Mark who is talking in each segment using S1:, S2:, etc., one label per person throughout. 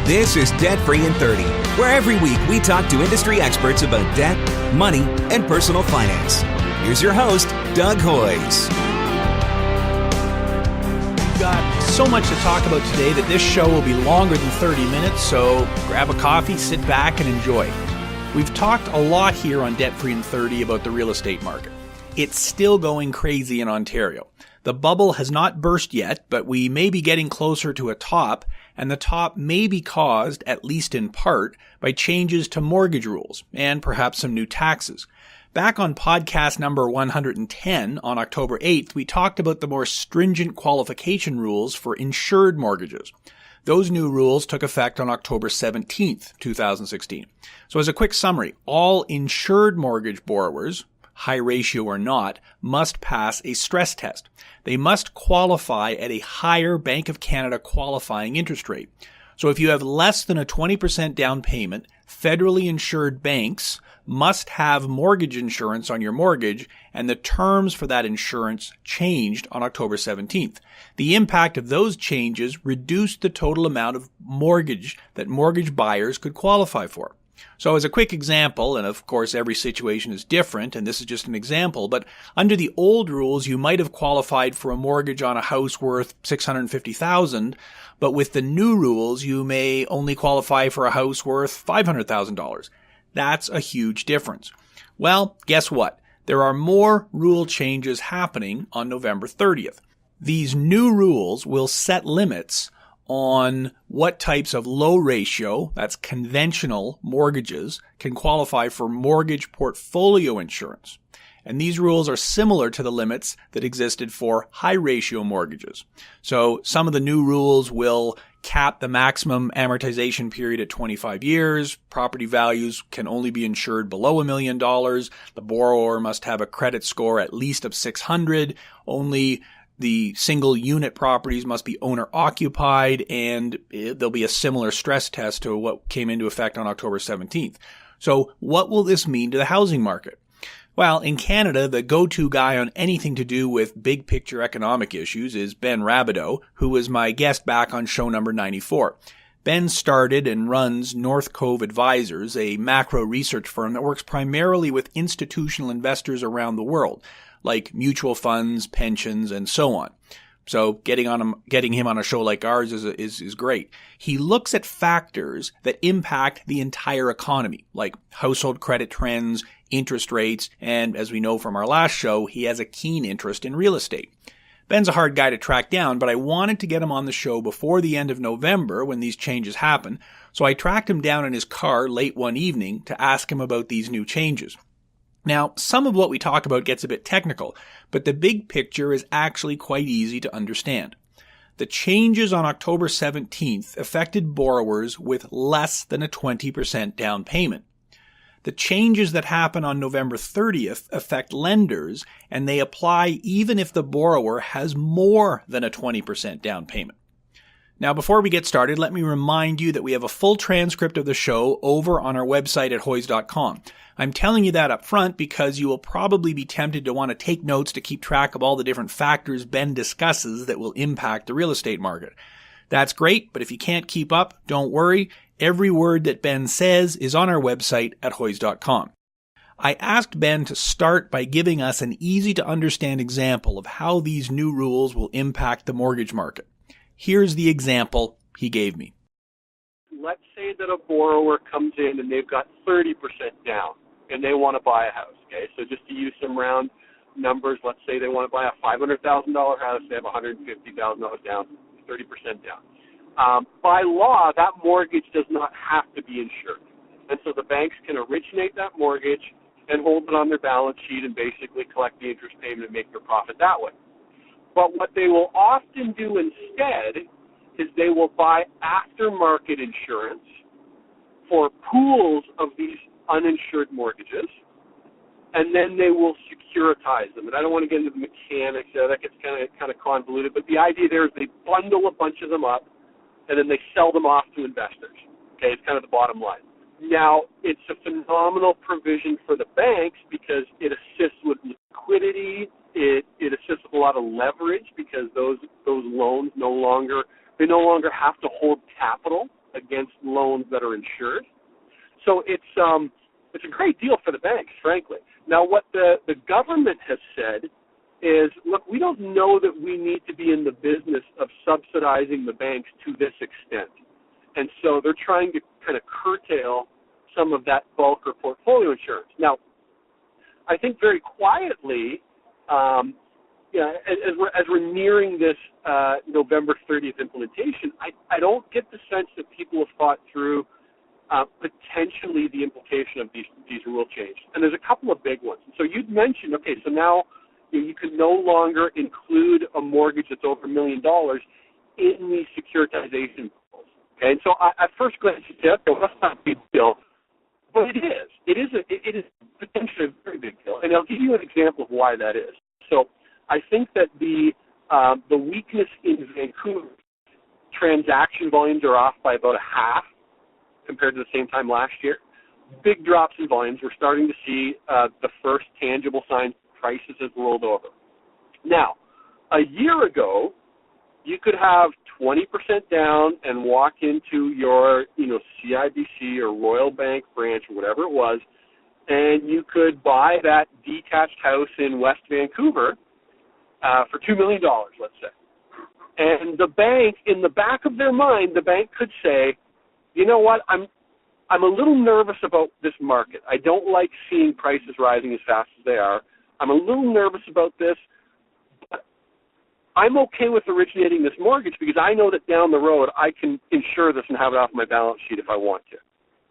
S1: This is Debt Free in 30, where every week we talk to industry experts about debt, money, and personal finance. Here's your host, Doug Hoyes.
S2: We've got so much to talk about today that this show will be longer than 30 minutes, so grab a coffee, sit back, and enjoy. We've talked a lot here on Debt Free in 30 about the real estate market. It's still going crazy in Ontario. The bubble has not burst yet, but we may be getting closer to a top, and the top may be caused, at least in part, by changes to mortgage rules and perhaps some new taxes. Back on podcast number 110 on October 8th, we talked about the more stringent qualification rules for insured mortgages. Those new rules took effect on October 17th, 2016. So as a quick summary, all insured mortgage borrowers, high ratio or not, must pass a stress test. They must qualify at a higher Bank of Canada qualifying interest rate. So if you have less than a 20% down payment, federally insured banks must have mortgage insurance on your mortgage, and the terms for that insurance changed on October 17th. The impact of those changes reduced the total amount of mortgage that mortgage buyers could qualify for. So as a quick example, and of course every situation is different, and this is just an example, but under the old rules you might have qualified for a mortgage on a house worth $650,000, but with the new rules you may only qualify for a house worth $500,000. That's a huge difference. Well, guess what? There are more rule changes happening on November 30th. These new rules will set limits on what types of low ratio, that's conventional mortgages, can qualify for mortgage portfolio insurance. And these rules are similar to the limits that existed for high ratio mortgages. So some of the new rules will cap the maximum amortization period at 25 years. Property values can only be insured below $1 million. The borrower must have a credit score at least of 600. Only the single unit properties must be owner occupied, and there'll be a similar stress test to what came into effect on October 17th. So what will this mean to the housing market? Well, in Canada, the go-to guy on anything to do with big picture economic issues is Ben Rabideau, who was my guest back on show number 94. Ben started and runs North Cove Advisors, a macro research firm that works primarily with institutional investors around the world, like mutual funds, pensions, and so on. So getting him on a show like ours is great. He looks at factors that impact the entire economy, like household credit trends, interest rates, and as we know from our last show, he has a keen interest in real estate. Ben's a hard guy to track down, but I wanted to get him on the show before the end of November when these changes happen, so I tracked him down in his car late one evening to ask him about these new changes. Now, some of what we talk about gets a bit technical, but the big picture is actually quite easy to understand. The changes on October 17th affected borrowers with less than a 20% down payment. The changes that happen on November 30th affect lenders, and they apply even if the borrower has more than a 20% down payment. Now, before we get started, let me remind you that we have a full transcript of the show over on our website at hoyes.com. I'm telling you that up front because you will probably be tempted to want to take notes to keep track of all the different factors Ben discusses that will impact the real estate market. That's great, but if you can't keep up, don't worry. Every word that Ben says is on our website at hoyes.com. I asked Ben to start by giving us an easy-to-understand example of how these new rules will impact the mortgage market. Here's the example he gave me.
S3: Let's say that a borrower comes in and they've got 30% down and they want to buy a house, okay? So just to use some round numbers, let's say they want to buy a $500,000 house, they have $150,000 down, 30% down. By law, that mortgage does not have to be insured. And so the banks can originate that mortgage and hold it on their balance sheet and basically collect the interest payment and make their profit that way. But what they will often do instead is they will buy aftermarket insurance for pools of these uninsured mortgages, and then they will securitize them. And I don't want to get into the mechanics. That gets kind of convoluted. But the idea there is they bundle a bunch of them up, and then they sell them off to investors. Okay, it's kind of the bottom line. Now, it's a phenomenal provision for the banks because it assists with liquidity. It assists with a lot of leverage because those loans no longer have to hold capital against loans that are insured. So it's a great deal for the banks, frankly. Now, what the government has said is, look, we don't know that we need to be in the business of subsidizing the banks to this extent. And so they're trying to kind of curtail some of that bulk or portfolio insurance. Now, I think very quietly, as we're nearing this November 30th implementation, I don't get the sense that people have thought through potentially the implication of these rule changes. And there's a couple of big ones. So you'd mentioned, okay, so now you can no longer include a mortgage that's over $1 million in the securitization rules. Okay, and so at first glance you say, okay, well, that's not a big deal. But it is. It is potentially a very big deal. And I'll give you an example of why that is. So I think that the weakness in Vancouver, transaction volumes are off by about a half compared to the same time last year. Big drops in volumes. We're starting to see the first tangible signs prices have rolled over. Now, a year ago, you could have 20% down and walk into your, CIBC or Royal Bank branch or whatever it was, and you could buy that detached house in West Vancouver for $2 million, let's say. And the bank, in the back of their mind, the bank could say, you know what, I'm a little nervous about this market. I don't like seeing prices rising as fast as they are. I'm a little nervous about this, but I'm okay with originating this mortgage because I know that down the road I can insure this and have it off my balance sheet if I want to.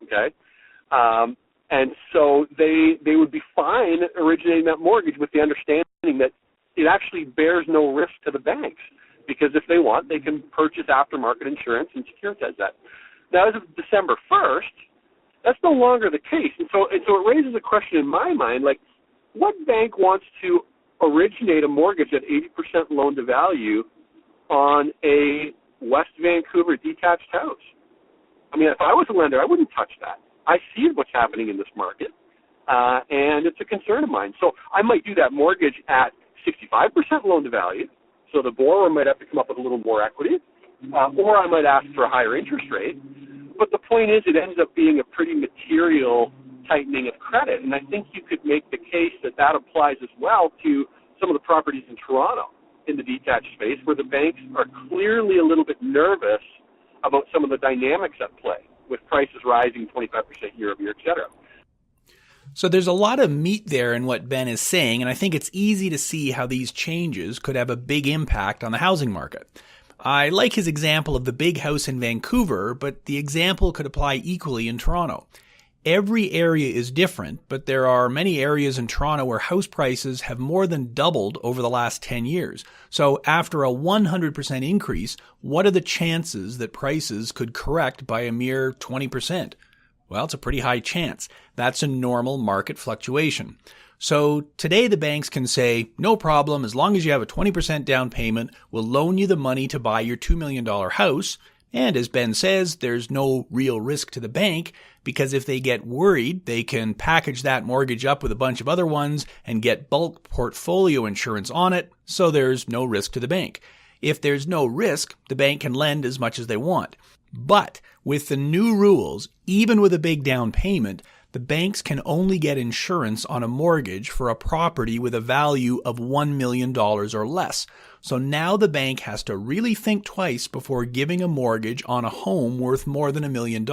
S3: Okay? And so they would be fine originating that mortgage with the understanding that it actually bears no risk to the banks because if they want, they can purchase aftermarket insurance and securitize that. Now, as of December 1st, that's no longer the case. And so it raises a question in my mind, like, what bank wants to originate a mortgage at 80% loan to value on a West Vancouver detached house? I mean, if I was a lender, I wouldn't touch that. I see what's happening in this market, and it's a concern of mine. So I might do that mortgage at 65% loan to value, so the borrower might have to come up with a little more equity, or I might ask for a higher interest rate. But the point is, it ends up being a pretty material tightening of credit, and I think you could make the case that applies as well to some of the properties in Toronto in the detached space where the banks are clearly a little bit nervous about some of the dynamics at play with prices rising 25% year over year, et cetera.
S2: So there's a lot of meat there in what Ben is saying, and I think it's easy to see how these changes could have a big impact on the housing market. I like his example of the big house in Vancouver, but the example could apply equally in Toronto. Every area is different, but there are many areas in Toronto where house prices have more than doubled over the last 10 years. So after a 100% increase, what are the chances that prices could correct by a mere 20%? Well, it's a pretty high chance. That's a normal market fluctuation. So today the banks can say, no problem, as long as you have a 20% down payment, we'll loan you the money to buy your $2 million house. And as Ben says, there's no real risk to the bank because if they get worried, they can package that mortgage up with a bunch of other ones and get bulk portfolio insurance on it, so there's no risk to the bank. If there's no risk, the bank can lend as much as they want. But with the new rules, even with a big down payment, the banks can only get insurance on a mortgage for a property with a value of $1 million or less. So now the bank has to really think twice before giving a mortgage on a home worth more than $1 million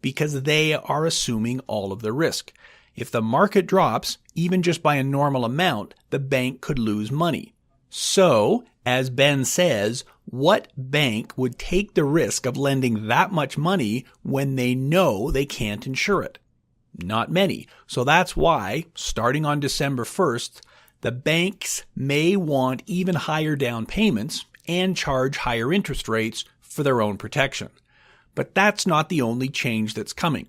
S2: because they are assuming all of the risk. If the market drops, even just by a normal amount, the bank could lose money. So, as Ben says, what bank would take the risk of lending that much money when they know they can't insure it? Not many. So that's why, starting on December 1st, the banks may want even higher down payments and charge higher interest rates for their own protection. But that's not the only change that's coming.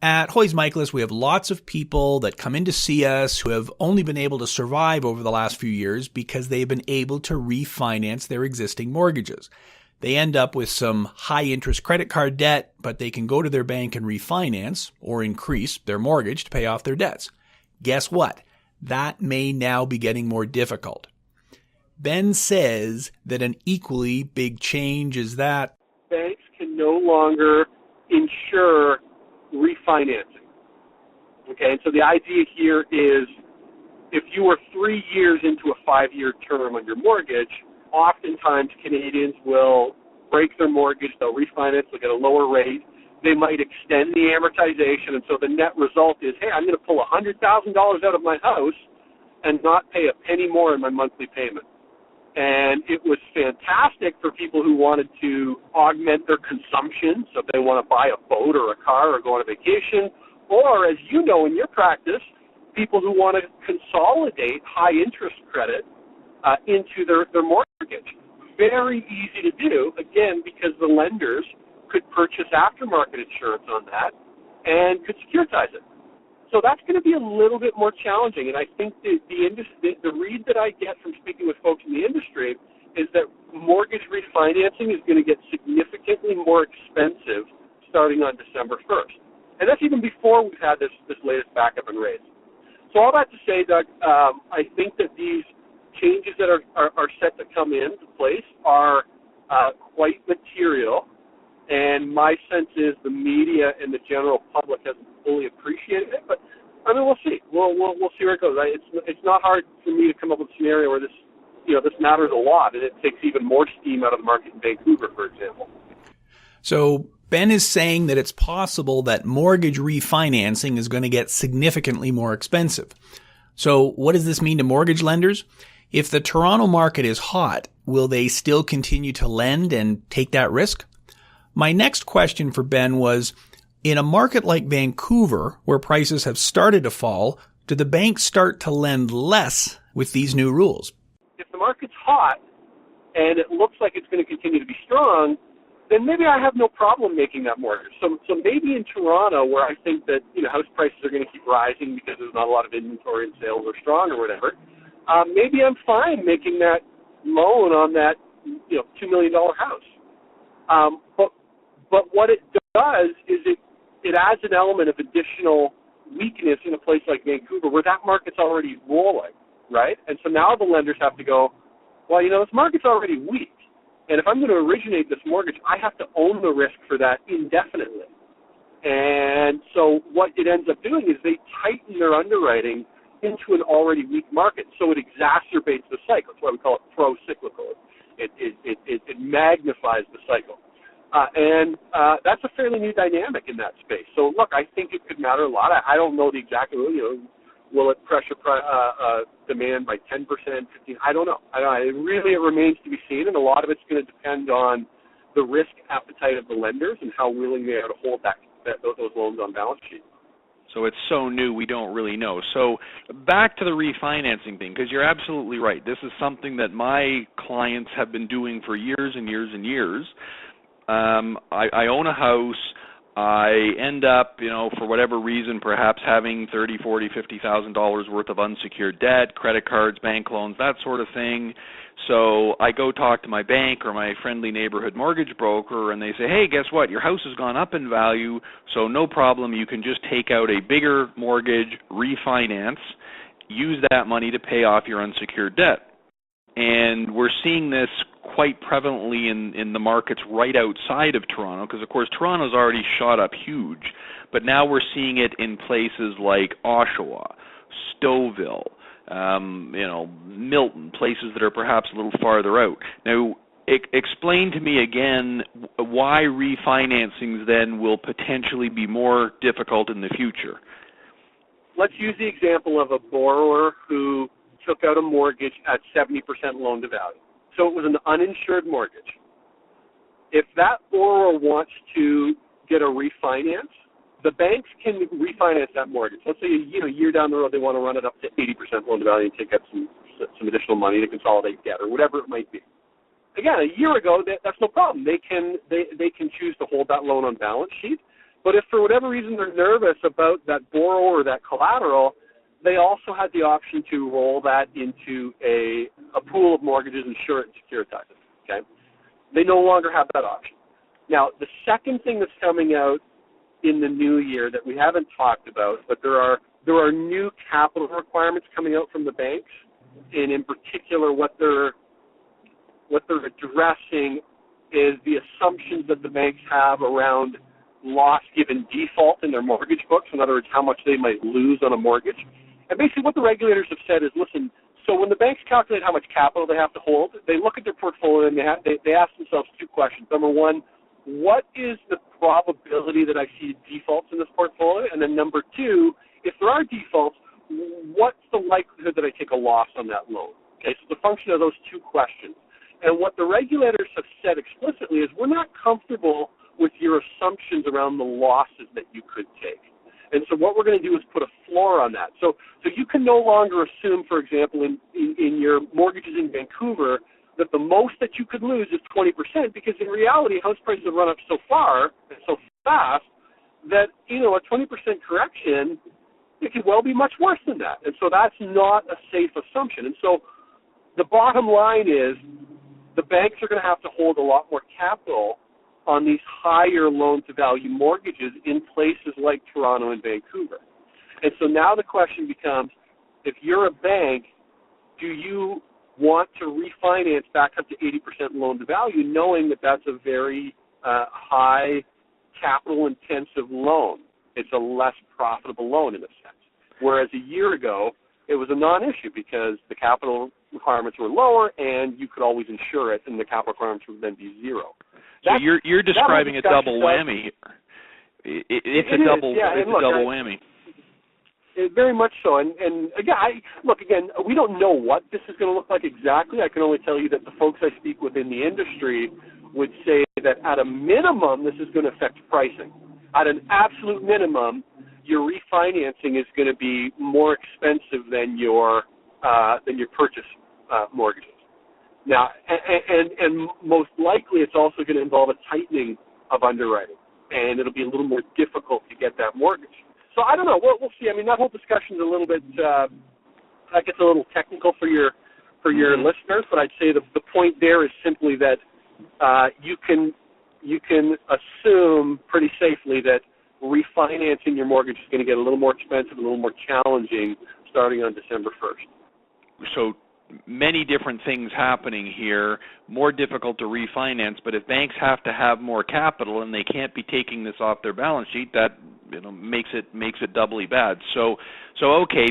S2: At Hoyes Michaelis, we have lots of people that come in to see us who have only been able to survive over the last few years because they've been able to refinance their existing mortgages. They end up with some high-interest credit card debt, but they can go to their bank and refinance or increase their mortgage to pay off their debts. Guess what? That may now be getting more difficult. Ben says that an equally big change is that
S3: banks can no longer insure refinancing. Okay, and so the idea here is if you were 3 years into a 5-year term on your mortgage, oftentimes Canadians will break their mortgage, they'll refinance, they'll get a lower rate, they might extend the amortization, and so the net result is, hey, I'm going to pull $100,000 out of my house and not pay a penny more in my monthly payment. And it was fantastic for people who wanted to augment their consumption, so if they want to buy a boat or a car or go on a vacation, or, as you know in your practice, people who want to consolidate high interest credit into their mortgage. Very easy to do, again, because the lenders could purchase aftermarket insurance on that and could securitize it. So that's going to be a little bit more challenging, and I think the read that I get from speaking with folks in the industry is that mortgage refinancing is going to get significantly more expensive starting on December 1st. And that's even before we've had this latest backup in rates. So all that to say, Doug, I think that these changes that are set to come into place are quite material, and my sense is the media and the general public hasn't fully appreciated it. But I mean, we'll see. We'll see where it goes. It's not hard for me to come up with a scenario where this matters a lot, and it takes even more steam out of the market in Vancouver, for example.
S2: So Ben is saying that it's possible that mortgage refinancing is going to get significantly more expensive. So what does this mean to mortgage lenders? If the Toronto market is hot, will they still continue to lend and take that risk? My next question for Ben was, in a market like Vancouver, where prices have started to fall, do the banks start to lend less with these new rules?
S3: If the market's hot and it looks like it's going to continue to be strong, then maybe I have no problem making that mortgage. So maybe in Toronto, where I think that house prices are going to keep rising because there's not a lot of inventory and sales are strong or whatever, maybe I'm fine making that loan on that $2 million house. But what it does is it adds an element of additional weakness in a place like Vancouver where that market's already rolling, right? And so now the lenders have to go, well, this market's already weak. And if I'm going to originate this mortgage, I have to own the risk for that indefinitely. And so what it ends up doing is they tighten their underwriting into an already weak market. So it exacerbates the cycle. That's why we call it pro-cyclical. It magnifies the cycle. And that's a fairly new dynamic in that space. So, look, I think it could matter a lot. I don't know the exact, will it pressure demand by 10%, 15%? I don't know. It remains to be seen, and a lot of it's going to depend on the risk appetite of the lenders and how willing they are to hold those loans on balance sheet.
S4: So it's so new, we don't really know. So back to the refinancing thing, because you're absolutely right. This is something that my clients have been doing for years and years and years. I own a house. I end up, for whatever reason, perhaps having $30,000, $40,000, $50,000 worth of unsecured debt, credit cards, bank loans, that sort of thing. So I go talk to my bank or my friendly neighborhood mortgage broker, and they say, hey, guess what? Your house has gone up in value, so no problem. You can just take out a bigger mortgage, refinance, use that money to pay off your unsecured debt. And we're seeing this quite prevalently in the markets right outside of Toronto, because, of course, Toronto's already shot up huge. But now we're seeing it in places like Oshawa, Stouffville, Milton, places that are perhaps a little farther out. Now, explain to me again why refinancings then will potentially be more difficult in the future.
S3: Let's use the example of a borrower who took out a mortgage at 70% loan to value. So it was an uninsured mortgage. If that borrower wants to get a refinance, the banks can refinance that mortgage. Let's say a year down the road they want to run it up to 80% loan to value and take out some additional money to consolidate debt or whatever it might be. Again, a year ago that's no problem. They can choose to hold that loan on balance sheet. But if for whatever reason they're nervous about that borrower or that collateral, they also had the option to roll that into a pool of mortgages, insure it, and securitize it. Okay, they no longer have that option. Now, the second thing that's coming out in the new year that we haven't talked about, but there are new capital requirements coming out from the banks, and in particular, what they're addressing is the assumptions that the banks have around loss given default in their mortgage books. In other words, how much they might lose on a mortgage. And basically what the regulators have said is, listen, so when the banks calculate how much capital they have to hold, they look at their portfolio and they ask themselves two questions. Number one, what is the probability that I see defaults in this portfolio? And then number two, if there are defaults, what's the likelihood that I take a loss on that loan? Okay, so it's a function of those two questions. And what the regulators have said explicitly is we're not comfortable with your assumptions around the losses that you could take. And so what we're going to do is put a floor on that. So you can no longer assume, for example, in your mortgages in Vancouver, that the most that you could lose is 20%, because in reality, house prices have run up so far and so fast that, a 20% correction, it could well be much worse than that. And so that's not a safe assumption. And so the bottom line is the banks are going to have to hold a lot more capital on these higher loan-to-value mortgages in places like Toronto and Vancouver. And so now the question becomes, if you're a bank, do you want to refinance back up to 80% loan-to-value, knowing that that's a very high capital-intensive loan? It's a less profitable loan in a sense. Whereas a year ago, it was a non-issue because the capital requirements were lower and you could always insure it, and the capital requirements would then be zero.
S4: So you're describing a double whammy here. It's a double whammy.
S3: Very much so. And again, we don't know what this is going to look like exactly. I can only tell you that the folks I speak with in the industry would say that at a minimum, this is going to affect pricing. At an absolute minimum, your refinancing is going to be more expensive than your purchase mortgages. Now, and most likely, it's also going to involve a tightening of underwriting, and it'll be a little more difficult to get that mortgage. So I don't know. We'll see. I mean, that whole discussion is a little bit that gets a little technical for your listeners, but I'd say the point there is simply that you can assume pretty safely that refinancing your mortgage is going to get a little more expensive, a little more challenging starting on December 1st.
S4: So many different things happening here, more difficult to refinance, but if banks have to have more capital and they can't be taking this off their balance sheet, that makes it doubly bad. So okay,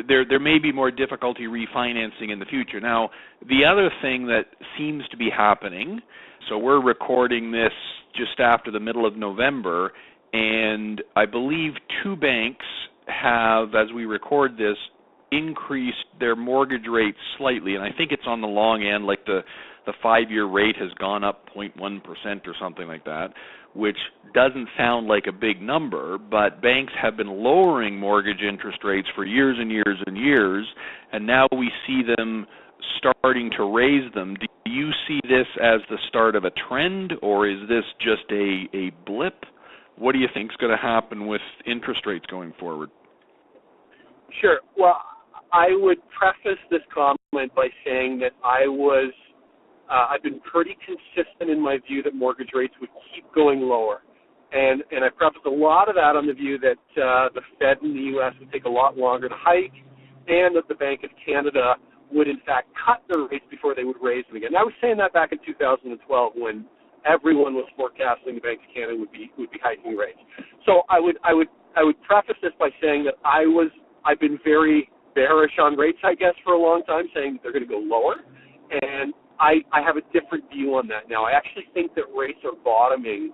S4: there may be more difficulty refinancing in the future. Now, the other thing that seems to be happening, so we're recording this just after the middle of November, and I believe two banks have, as we record this, increased their mortgage rates slightly, and I think it's on the long end, like the 5-year rate has gone up 0.1% or something like that, which doesn't sound like a big number, but banks have been lowering mortgage interest rates for years and years and years, and now we see them starting to raise them. Do you see this as the start of a trend, or is this just a blip? What do you think is going to happen with interest rates going forward?
S3: Sure. Well, I would preface this comment by saying that I've been pretty consistent in my view that mortgage rates would keep going lower. And I prefaced a lot of that on the view that the Fed in the U.S. would take a lot longer to hike, and that the Bank of Canada would in fact cut their rates before they would raise them again. And I was saying that back in 2012 when everyone was forecasting the Bank of Canada would be hiking rates. So I would preface this by saying that I've been very bearish on rates, I guess, for a long time, saying that they're going to go lower. And I have a different view on that now. I actually think that rates are bottoming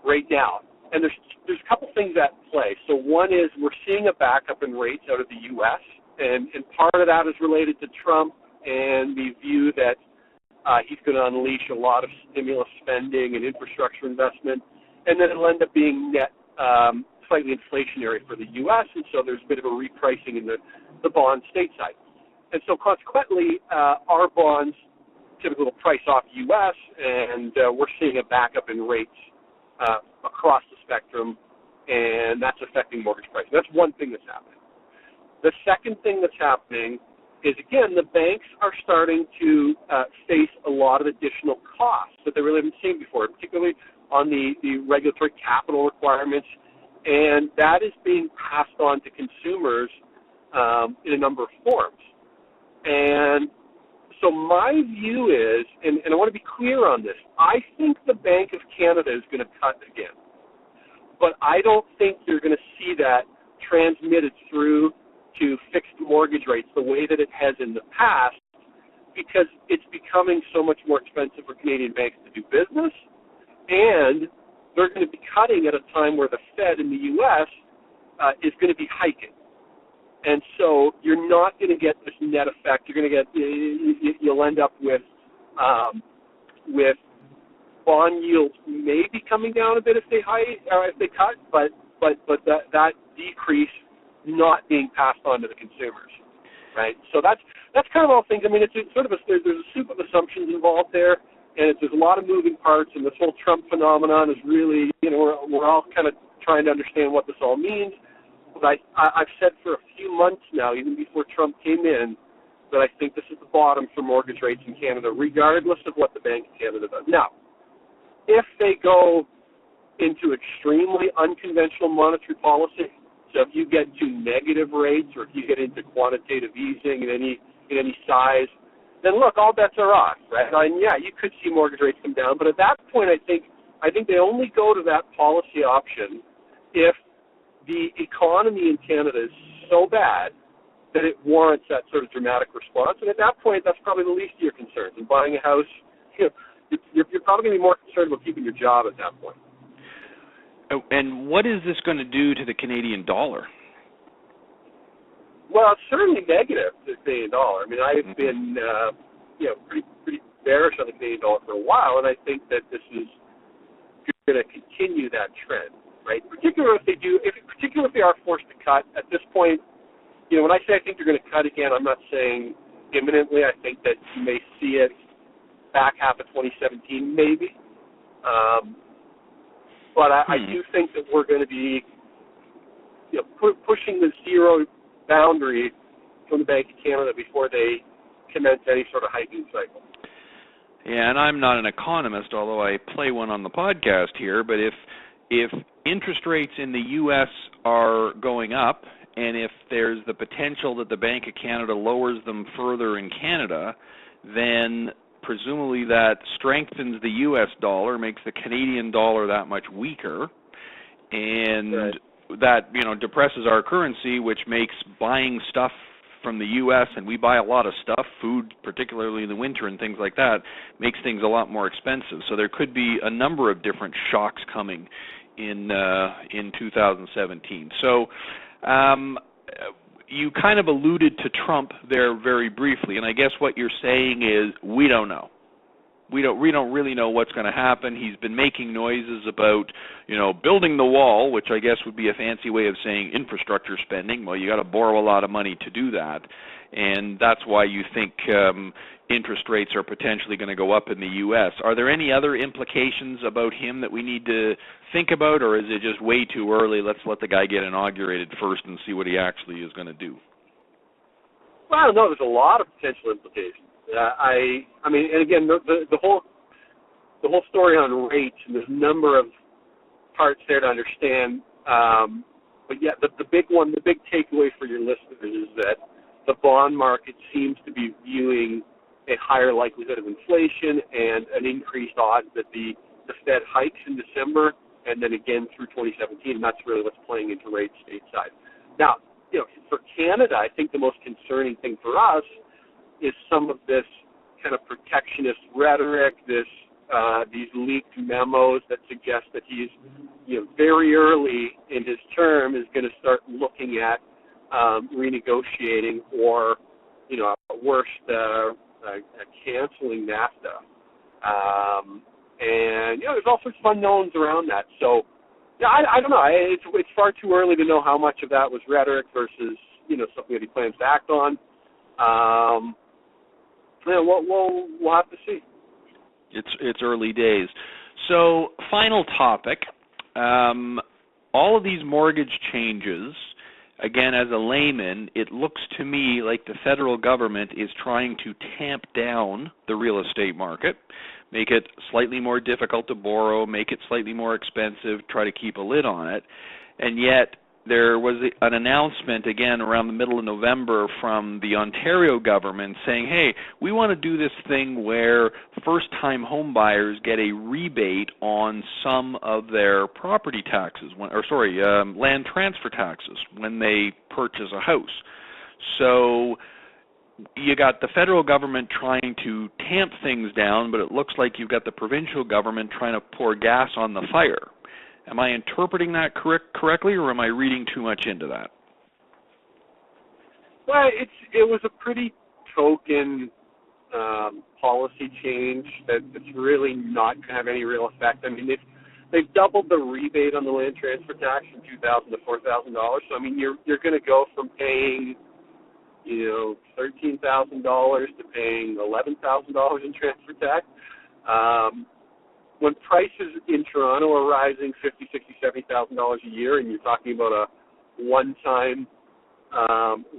S3: right now. And there's a couple things at play. So one is we're seeing a backup in rates out of the U.S., and part of that is related to Trump and the view that he's going to unleash a lot of stimulus spending and infrastructure investment, and then it'll end up being net slightly inflationary for the U.S., and so there's a bit of a repricing in the bond stateside. And so consequently, our bonds typically will price off U.S., and we're seeing a backup in rates across the spectrum, and that's affecting mortgage pricing. That's one thing that's happening. The second thing that's happening is, again, the banks are starting to face a lot of additional costs that they really haven't seen before, particularly on the regulatory capital requirements, and that is being passed on to consumers in a number of forms. And so my view is, and I want to be clear on this, I think the Bank of Canada is going to cut again. but I don't think you're going to see that transmitted through to fixed mortgage rates the way that it has in the past, because it's becoming so much more expensive for Canadian banks to do business, and they're going to be cutting at a time where the Fed in the U.S. Is going to be hiking. And so you're not going to get this net effect. You're going to get, you'll end up with bond yields maybe coming down a bit if they hike or if they cut, but that decrease not being passed on to the consumers, right? So that's kind of all things. I mean, it's sort of there's a soup of assumptions involved there, and there's a lot of moving parts. And this whole Trump phenomenon is really, we're all kind of trying to understand what this all means. But I've said for a few months now, even before Trump came in, that I think this is the bottom for mortgage rates in Canada, regardless of what the Bank of Canada does. Now, if they go into extremely unconventional monetary policy, so if you get to negative rates or if you get into quantitative easing in any size, then look, all bets are off, right? And yeah, you could see mortgage rates come down, but at that point, I think they only go to that policy option if the economy in Canada is so bad that it warrants that sort of dramatic response. And at that point, that's probably the least of your concerns. And buying a house, you're probably going to be more concerned about keeping your job at that point.
S4: And what is this going to do to the Canadian dollar?
S3: Well, it's certainly negative to the Canadian dollar. I mean, I've been pretty bearish on the Canadian dollar for a while, and I think that this is going to continue that trend, right? Particularly if they are forced to cut. At this point, when I say I think they're going to cut again, I'm not saying imminently. I think that you may see it back half of 2017, maybe. But I do think that we're going to be pushing the zero boundary from the Bank of Canada before they commence any sort of hiking cycle.
S4: Yeah, and I'm not an economist, although I play one on the podcast here, but if interest rates in the U.S. are going up, and if there's the potential that the Bank of Canada lowers them further in Canada, then presumably that strengthens the U.S. dollar, makes the Canadian dollar that much weaker, and that depresses our currency, which makes buying stuff from the U.S., and we buy a lot of stuff, food, particularly in the winter and things like that, makes things a lot more expensive. So there could be a number of different shocks coming in 2017. So you kind of alluded to Trump there very briefly, and I guess what you're saying is we don't know. We don't really know what's going to happen. He's been making noises about, building the wall, which I guess would be a fancy way of saying infrastructure spending. Well, you got to borrow a lot of money to do that, and that's why you think interest rates are potentially going to go up in the U.S. Are there any other implications about him that we need to think about, or is it just way too early? Let's let the guy get inaugurated first and see what he actually is going to do.
S3: Well, I don't know. There's a lot of potential implications. I mean, and again, the whole story on rates, and there's a number of parts there to understand. But yeah, the big takeaway for your listeners is that the bond market seems to be viewing a higher likelihood of inflation and an increased odds that the Fed hikes in December and then again through 2017. And that's really what's playing into rates stateside. Now, for Canada, I think the most concerning thing for us is some of this kind of protectionist rhetoric, these leaked memos that suggest that he's, very early in his term is going to start looking at renegotiating or, at worst, canceling NAFTA. And there's all sorts of unknowns around that. So, yeah, I don't know. It's far too early to know how much of that was rhetoric versus something that he plans to act on. We'll have to see.
S4: It's early days. So, final topic. All of these mortgage changes, again, as a layman, it looks to me like the federal government is trying to tamp down the real estate market, make it slightly more difficult to borrow, make it slightly more expensive, try to keep a lid on it. And yet, there was an announcement again around the middle of November from the Ontario government saying, hey, we want to do this thing where first-time home buyers get a rebate on some of their property taxes, land transfer taxes when they purchase a house. So you got the federal government trying to tamp things down, but it looks like you've got the provincial government trying to pour gas on the fire. Am I interpreting that correctly, or am I reading too much into that?
S3: Well, it was a pretty token policy change that's really not going to have any real effect. I mean, they've doubled the rebate on the land transfer tax from $2,000 to $4,000. So I mean, you're going to go from paying $13,000 to paying $11,000 in transfer tax. When prices in Toronto are rising $50,000, $60,000, $70,000 a year, and you're talking about a one-time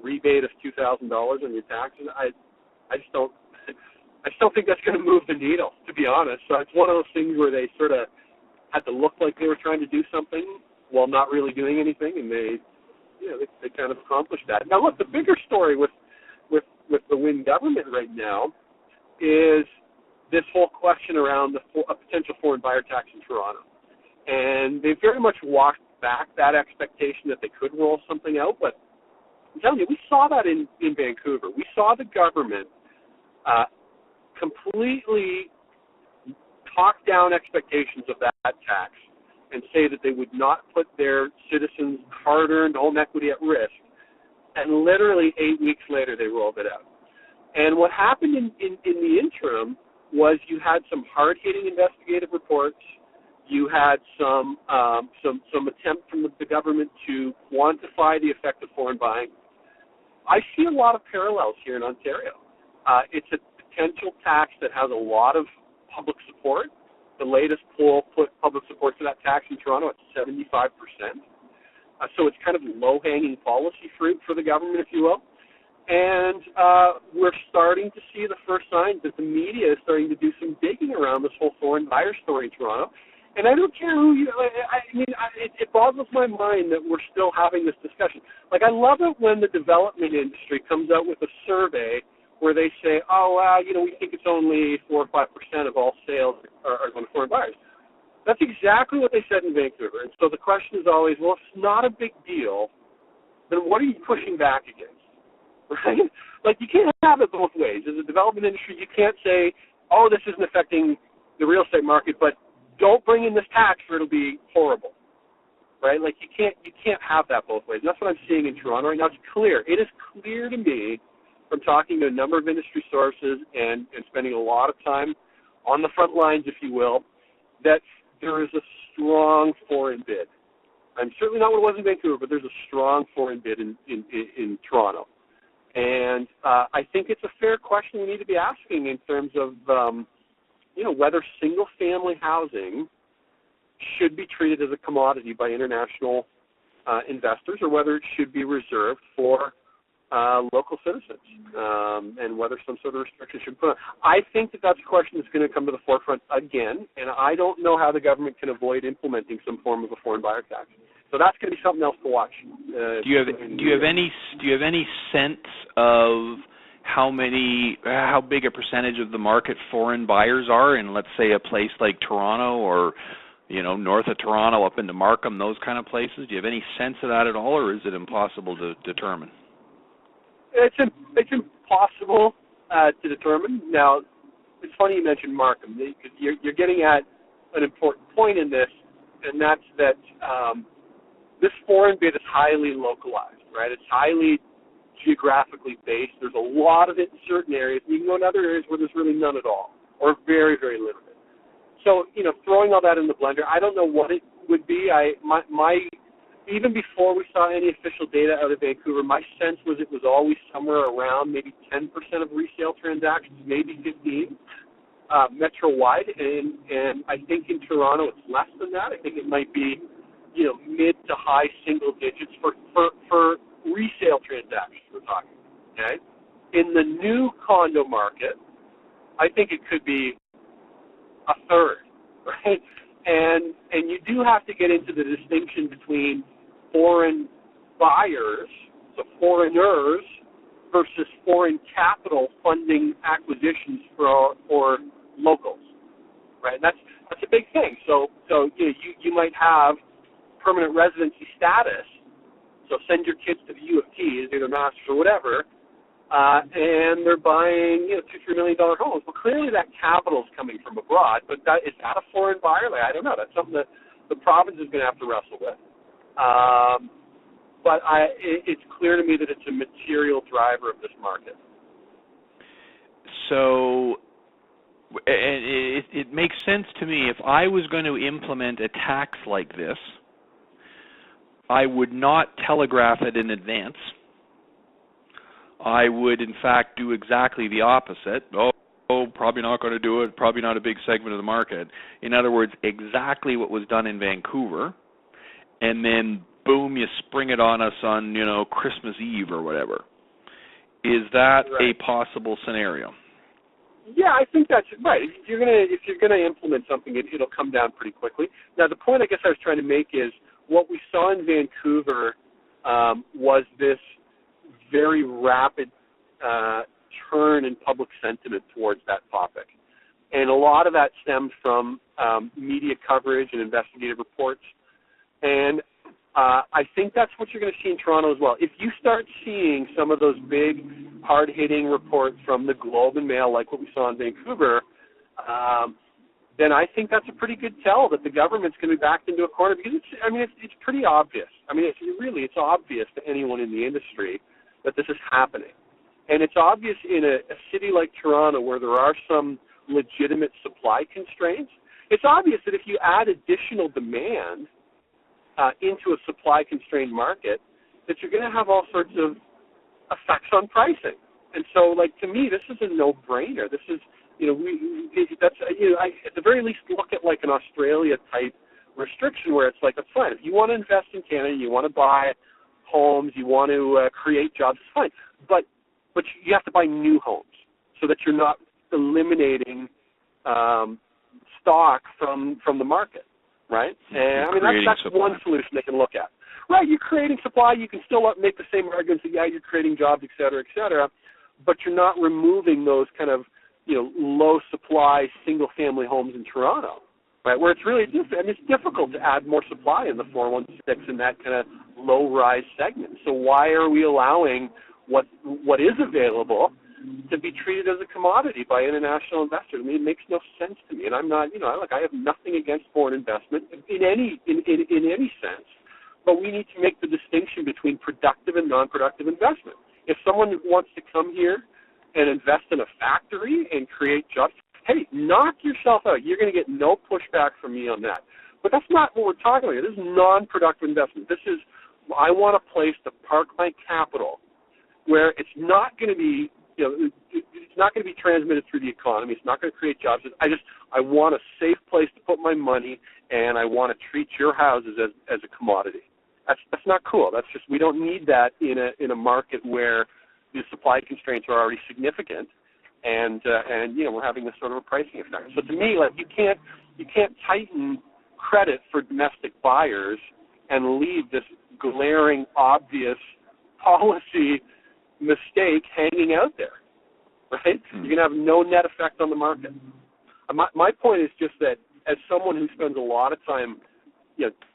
S3: rebate of $2,000 on your taxes, I just don't think that's going to move the needle, to be honest. So it's one of those things where they sort of had to look like they were trying to do something while not really doing anything, and they kind of accomplished that. Now, look, the bigger story with the Wynne government right now is this whole question around a potential foreign buyer tax in Toronto. And they very much walked back that expectation that they could roll something out. But I'm telling you, we saw that in Vancouver. We saw the government completely talk down expectations of that tax and say that they would not put their citizens' hard-earned home equity at risk. And literally 8 weeks later, they rolled it out. And what happened in the interim was you had some hard-hitting investigative reports. You had some attempt from the government to quantify the effect of foreign buying. I see a lot of parallels here in Ontario. It's a potential tax that has a lot of public support. The latest poll put public support for that tax in Toronto at 75%. So it's kind of low-hanging policy fruit for the government, if you will. And we're starting to see the first signs that the media is starting to do some digging around this whole foreign buyer story in Toronto. And I don't care who it boggles my mind that we're still having this discussion. Like, I love it when the development industry comes out with a survey where they say, we think it's only 4 or 5% of all sales are going to foreign buyers. That's exactly what they said in Vancouver. And so the question is always, well, if it's not a big deal, then what are you pushing back against? Right? Like, you can't have it both ways. As a development industry, you can't say, this isn't affecting the real estate market, but don't bring in this tax or it'll be horrible. Right? Like, you can't have that both ways. And that's what I'm seeing in Toronto right now. It's clear. It is clear to me from talking to a number of industry sources and spending a lot of time on the front lines, if you will, that there is a strong foreign bid. I'm certainly not what it was in Vancouver, but there's a strong foreign bid in Toronto. And I think it's a fair question we need to be asking in terms of, whether single-family housing should be treated as a commodity by international investors or whether it should be reserved for local citizens and whether some sort of restriction should be put on. I think that's a question that's going to come to the forefront again, and I don't know how the government can avoid implementing some form of a foreign buyer tax. So that's going to be something else to watch.
S4: Do you have any sense of how big a percentage of the market foreign buyers are in, let's say, a place like Toronto or north of Toronto up into Markham, those kind of places? Do you have any sense of that at all, or is it impossible to determine?
S3: It's impossible to determine. Now, it's funny you mentioned Markham, because you're getting at an important point in this, and that's that this foreign bid is highly localized, right? It's highly geographically based. There's a lot of it in certain areas. You can go in other areas where there's really none at all, or very, very limited. So, throwing all that in the blender, I don't know what it would be. Even before we saw any official data out of Vancouver, my sense was it was always somewhere around maybe 10% of resale transactions, maybe 15%, metro-wide. And I think in Toronto it's less than that. I think it might be, mid to high single digits for resale transactions we're talking, okay? In the new condo market, I think it could be a third, right? And you do have to get into the distinction between foreign buyers, so foreigners, versus foreign capital funding acquisitions for locals, right? And that's a big thing. So you might have permanent residency status, so send your kids to the U of T, either masters or whatever, and they're buying $2-3 million homes. Well, clearly that capital is coming from abroad, but is that a foreign buyer? I don't know. That's something that the province is going to have to wrestle with. But it's clear to me that it's a material driver of this market.
S4: So it makes sense to me. If I was going to implement a tax like this, I would not telegraph it in advance. I would, in fact, do exactly the opposite. Oh, probably not going to do it, probably not a big segment of the market. In other words, exactly what was done in Vancouver, and then, boom, you spring it on us on, Christmas Eve or whatever. Is that a possible scenario?
S3: Yeah, I think that's right. If you're gonna implement something, it'll come down pretty quickly. Now, the point I guess I was trying to make is what we saw in Vancouver was this very rapid turn in public sentiment towards that topic, and a lot of that stemmed from media coverage and investigative reports. And I think that's what you're going to see in Toronto as well. If you start seeing some of those big, hard-hitting reports from the Globe and Mail, like what we saw in Vancouver, then I think that's a pretty good tell that the government's going to be backed into a corner, because it's pretty obvious. It's obvious to anyone in the industry that this is happening. And it's obvious in a city like Toronto, where there are some legitimate supply constraints. It's obvious that if you add additional demand into a supply-constrained market, that you're going to have all sorts of effects on pricing. And so, to me, this is a no-brainer. This is, at the very least, look at an Australia-type restriction where it's that's fine. If you want to invest in Canada, you want to buy homes, you want to create jobs, it's fine. But you have to buy new homes so that you're not eliminating stock from the market. Right? And that's one solution they can look at. Right, you're creating supply. You can still make the same arguments that, you're creating jobs, et cetera, but you're not removing those kind of, low-supply single-family homes in Toronto, right, where it's really it's difficult to add more supply in the 416 in that kind of low-rise segment. So why are we allowing what is available to be treated as a commodity by international investors? It makes no sense to me, and I'm not, I have nothing against foreign investment in any sense, but we need to make the distinction between productive and non-productive investment. If someone wants to come here and invest in a factory and create jobs, hey, knock yourself out. You're going to get no pushback from me on that. But that's not what we're talking about. This is non-productive investment. This is, I want a place to park my capital where it's not going to be it's not going to be transmitted through the economy. It's not going to create jobs. I want a safe place to put my money, and I want to treat your houses as a commodity. That's not cool. That's just, we don't need that in a market where the supply constraints are already significant, and we're having this sort of a pricing effect. So to me, you can't tighten credit for domestic buyers and leave this glaring, obvious policy mistake hanging out there, right? You're going to have no net effect on the market. My point is just that as someone who spends a lot of time,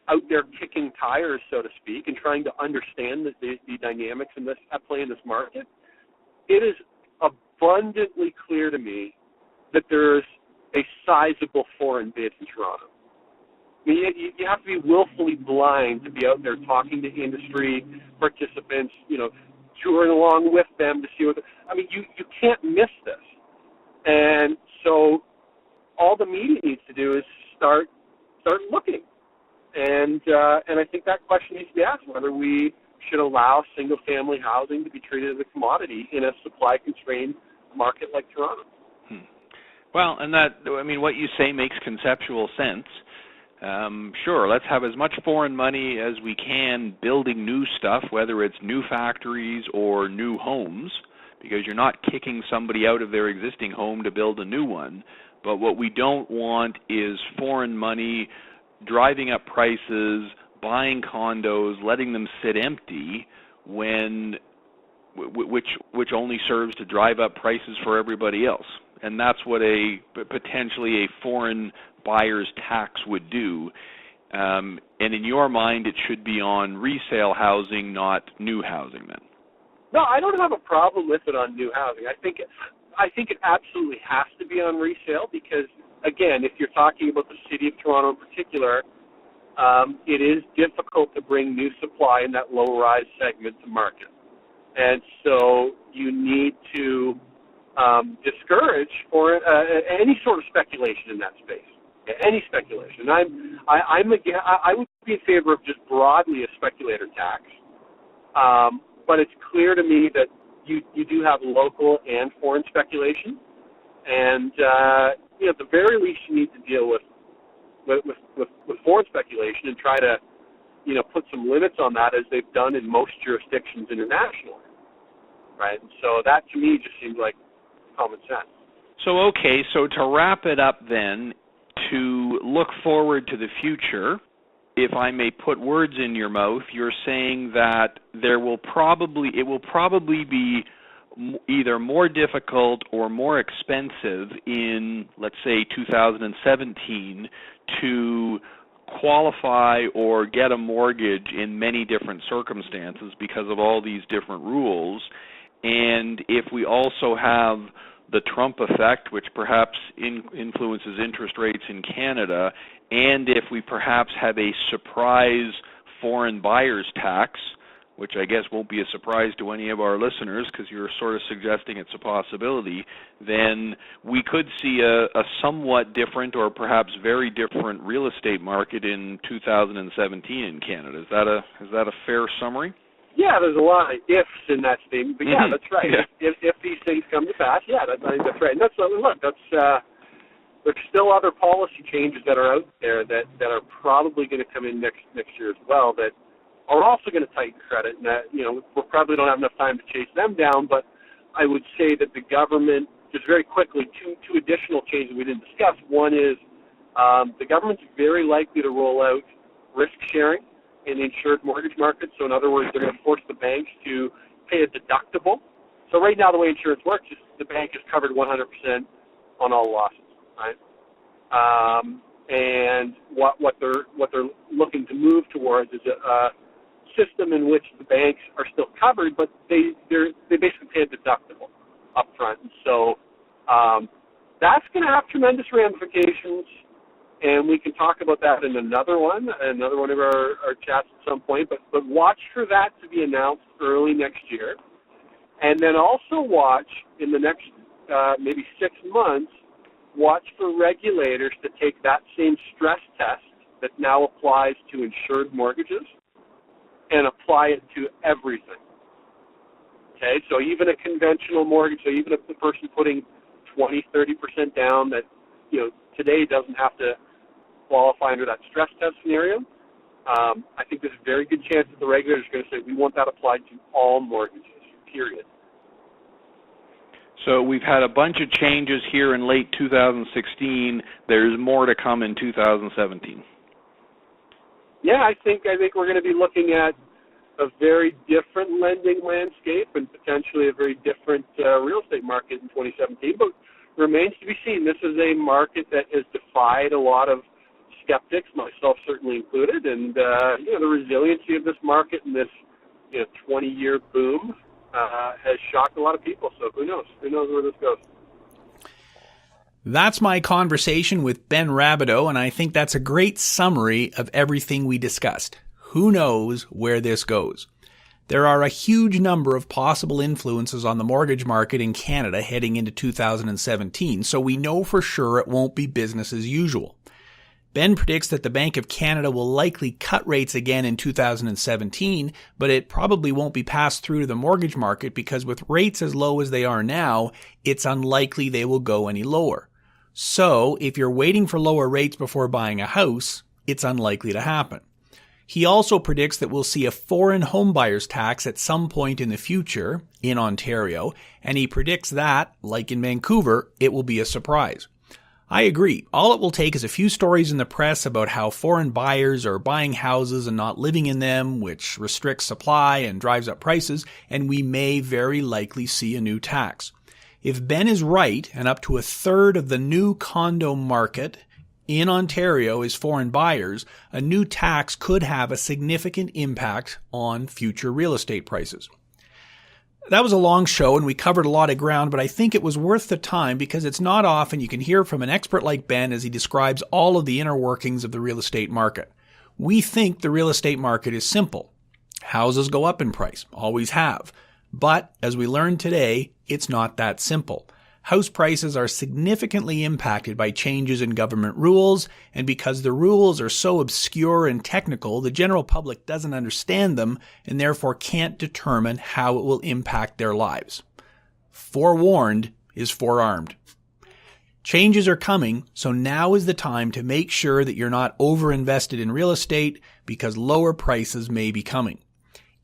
S3: out there kicking tires, so to speak, and trying to understand the dynamics at play in this market, it is abundantly clear to me that there's a sizable foreign bid in Toronto. You have to be willfully blind to be out there talking to industry participants, touring along with them to see what. You can't miss this. And so, all the media needs to do is start looking. And I think that question needs to be asked, whether we should allow single-family housing to be treated as a commodity in a supply-constrained market like Toronto.
S4: Well, and what you say makes conceptual sense. Sure, let's have as much foreign money as we can building new stuff, whether it's new factories or new homes, because you're not kicking somebody out of their existing home to build a new one. But what we don't want is foreign money driving up prices, buying condos, letting them sit empty when which only serves to drive up prices for everybody else. And that's what potentially a foreign buyer's tax would do. And in your mind, it should be on resale housing, not new housing then?
S3: No, I don't have a problem with it on new housing. I think it absolutely has to be on resale because, again, if you're talking about the city of Toronto in particular, it is difficult to bring new supply in that low-rise segment to market. And so you need to discourage any sort of speculation in that space. Any speculation. I would be in favor of just broadly a speculator tax. But it's clear to me that you do have local and foreign speculation, and at the very least you need to deal with foreign speculation and try to put some limits on that, as they've done in most jurisdictions internationally, right? And so that to me just seems like common sense.
S4: So to wrap it up then, to look forward to the future, if I may put words in your mouth, you're saying that it will probably be either more difficult or more expensive in, let's say, 2017 to qualify or get a mortgage in many different circumstances because of all these different rules. And if we also have the Trump effect, which perhaps influences interest rates in Canada, and if we perhaps have a surprise foreign buyer's tax, which I guess won't be a surprise to any of our listeners because you're sort of suggesting it's a possibility, then we could see a somewhat different or perhaps very different real estate market in 2017 in Canada. Is that a fair summary?
S3: Yeah, there's a lot of ifs in that statement, but yeah, that's right.
S4: Yeah.
S3: If these things come to pass, I think that's right. And there's still other policy changes that are out there that are probably going to come in next year as well that are also going to tighten credit. And that, we probably don't have enough time to chase them down, but I would say that the government, just very quickly, two additional changes we didn't discuss. One is the government's very likely to roll out risk sharing in the insured mortgage market. So in other words, they're going to force the banks to pay a deductible. So right now the way insurance works is the bank is covered 100% on all losses, right? And what they're looking to move towards is a system in which the banks are still covered, but they basically pay a deductible up front. And so that's going to have tremendous ramifications. And we can talk about that in another one of our chats at some point. But watch for that to be announced early next year. And then also watch in the next maybe 6 months, watch for regulators to take that same stress test that now applies to insured mortgages and apply it to everything. Okay, so even a conventional mortgage, so even if the person putting 20, 30% down that, today doesn't have to qualify under that stress test scenario, I think there's a very good chance that the regulators are going to say, we want that applied to all mortgages, period.
S4: So we've had a bunch of changes here in late 2016. There's more to come in 2017.
S3: Yeah, I think we're going to be looking at a very different lending landscape and potentially a very different real estate market in 2017, but remains to be seen. This is a market that has defied a lot of skeptics, myself certainly included, and the resiliency of this market and this 20-year boom has shocked a lot of people. So who knows? Who knows where this goes?
S2: That's my conversation with Ben Rabideau, and I think that's a great summary of everything we discussed. Who knows where this goes? There are a huge number of possible influences on the mortgage market in Canada heading into 2017, so we know for sure it won't be business as usual. Ben predicts that the Bank of Canada will likely cut rates again in 2017, but it probably won't be passed through to the mortgage market because with rates as low as they are now, it's unlikely they will go any lower. So, if you're waiting for lower rates before buying a house, it's unlikely to happen. He also predicts that we'll see a foreign homebuyers tax at some point in the future in Ontario, and he predicts that, like in Vancouver, it will be a surprise. I agree. All it will take is a few stories in the press about how foreign buyers are buying houses and not living in them, which restricts supply and drives up prices, and we may very likely see a new tax. If Ben is right, and up to a third of the new condo market in Ontario is foreign buyers, a new tax could have a significant impact on future real estate prices. That was a long show and we covered a lot of ground, but I think it was worth the time because it's not often you can hear from an expert like Ben as he describes all of the inner workings of the real estate market. We think the real estate market is simple. Houses go up in price, always have. But as we learned today, it's not that simple. House prices are significantly impacted by changes in government rules, and because the rules are so obscure and technical, the general public doesn't understand them and therefore can't determine how it will impact their lives. Forewarned is forearmed. Changes are coming, so now is the time to make sure that you're not overinvested in real estate because lower prices may be coming.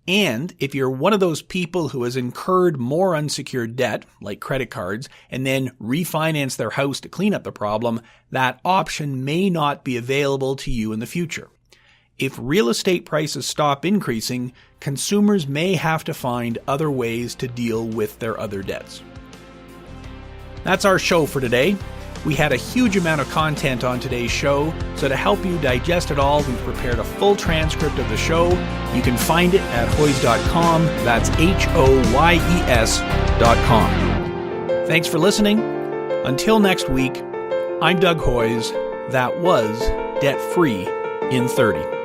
S2: And if you're one of those people who has incurred more unsecured debt, like credit cards, and then refinance their house to clean up the problem, that option may not be available to you in the future. If real estate prices stop increasing, consumers may have to find other ways to deal with their other debts. That's our show for today. We had a huge amount of content on today's show, so to help you digest it all, we've prepared a full transcript of the show. You can find it at hoyes.com. That's HOYES.com. Thanks for listening. Until next week, I'm Doug Hoyes. That was Debt Free in 30.